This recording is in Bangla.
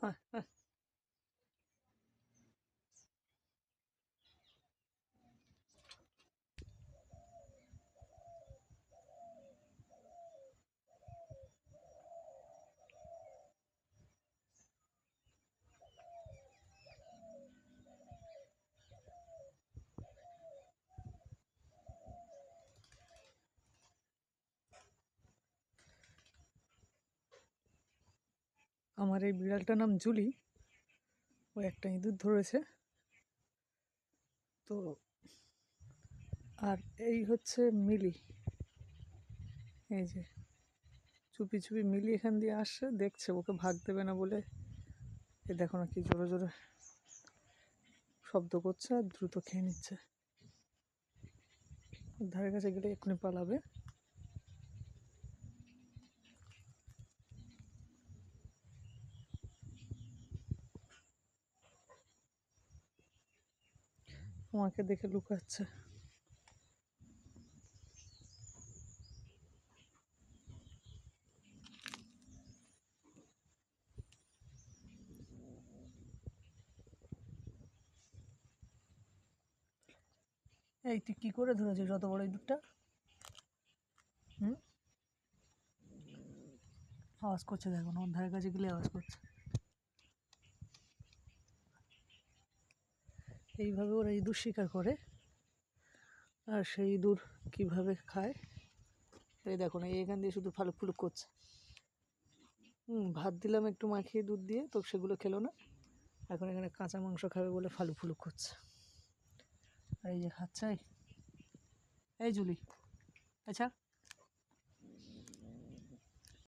আহ, আহ। আমার এই বিড়ালটার নাম জুলি। ও একটা ইঁদুর ধরেছে। তো আর এই হচ্ছে মিলি। এই যে চুপি চুপি মিলি এখান দিয়ে আসছে, দেখছে ওকে ভাগ দেবে না বলে এ দেখো না কি জোরে জোরে শব্দ করছে আর দ্রুত খেয়ে নিচ্ছে। ধারে কাছে গেলে এক্ষুনি পালাবে। আমাকে দেখে লুকাচ্ছে। এই তুই কি করে ধরেছিস যত বড় ইঁদুরটা? হুম, আওয়াজ করছে দেখো না, ওর ধারে কাছে গেলে আওয়াজ করছে। এইভাবে ওরা ইঁদুর শিকার করে। আর সেই ইঁদুর কীভাবে খায় এই দেখো না, এখান দিয়ে শুধু ফালুক ফুলুক করছে। ভাত দিলাম একটু মাখিয়ে দুধ দিয়ে, তো সেগুলো খেলো না। এখন এখানে কাঁচা মাংস খাবে বলে ফালুক ফুলুক করছে। আর এই যে খাচ্ছে। এই জুলি, আচ্ছা